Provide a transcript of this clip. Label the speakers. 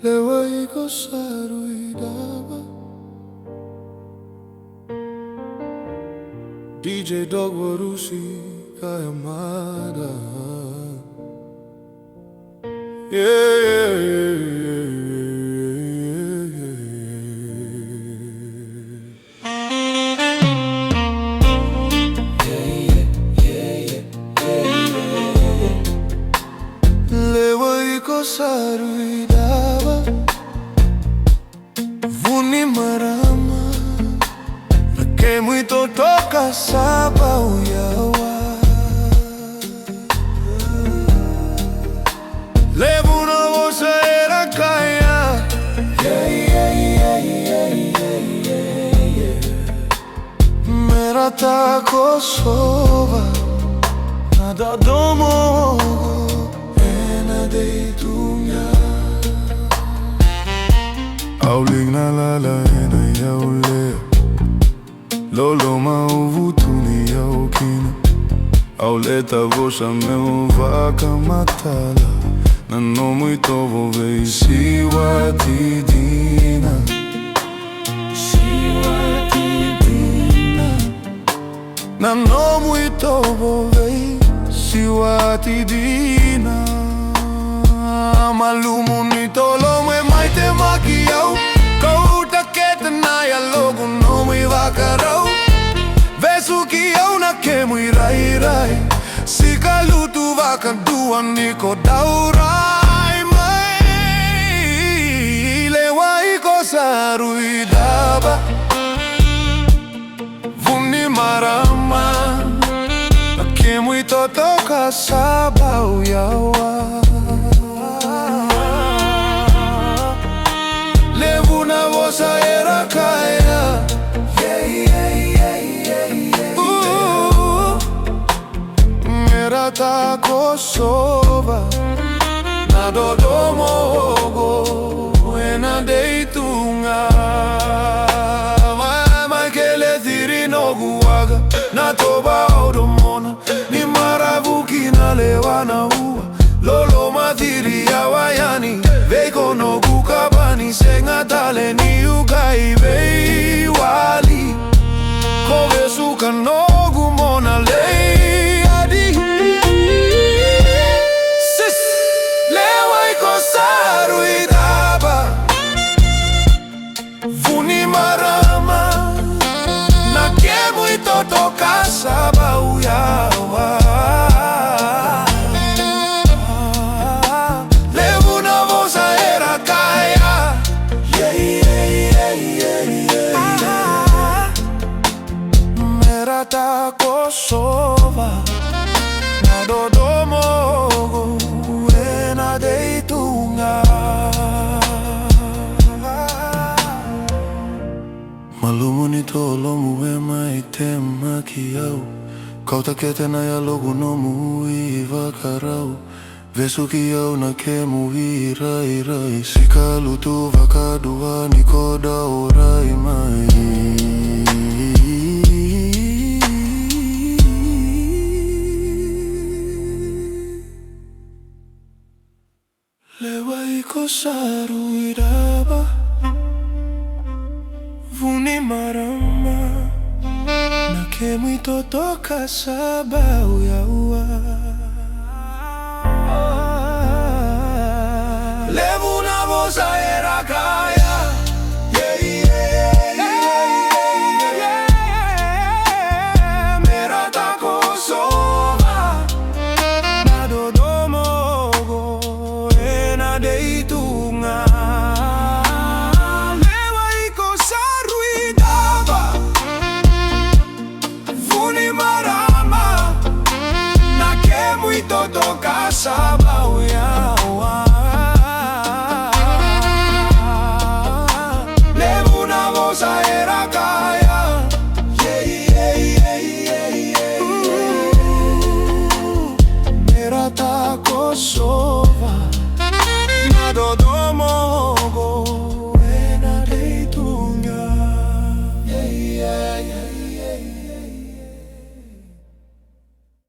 Speaker 1: Lewa iko saruidaba DJ Dog Warusi Kayamada. Lewa iko saruidaba Vuni marama Nake muito toka saba uyawa Levo na vosa era kaya Merata Kosova Nada domo Ena deitunga Auling na lala ena yaule Lolo mauvutuni yaukina Auleta vosa meu vaca matala Nano muito vovei siwa tidina Nano muito vovei siwa tidina Malumu ni tolo me maite makiau Kauta keta na ya logo no me vakarau Vesu ki au na ke mui rai rai Sika lutu vaka dua niko daurai mai Lewa iko saruidaba Vuni marama Na ke mui totoka saba uyawa Levo na vosa era kaya Merata Kosova Na Dodomogo Ena deitunga Mai kele thiri no guaga Na toba audomona Ni maravuki na lewa na ua Lolo mathiri ya wayani Veiko no gukabani Senga dale ni ugai vei wali Kove suka no gumona lei adi Sis Lewa iko saruidaba Vuni marama Na kemu itotoka saba uyawa Merata Kosova Na Dodomogo Ena deitunga Malumu ni tolo muwe maite makiau Kauta kete na ya logo no mui vakarau Vesu ki au na ke mui rai rai Sika lutu vakadua niko daurai mai Lewa iko saruidaba Vuni marama Na ke muito toka saba uyawa Levo na vosa era kaya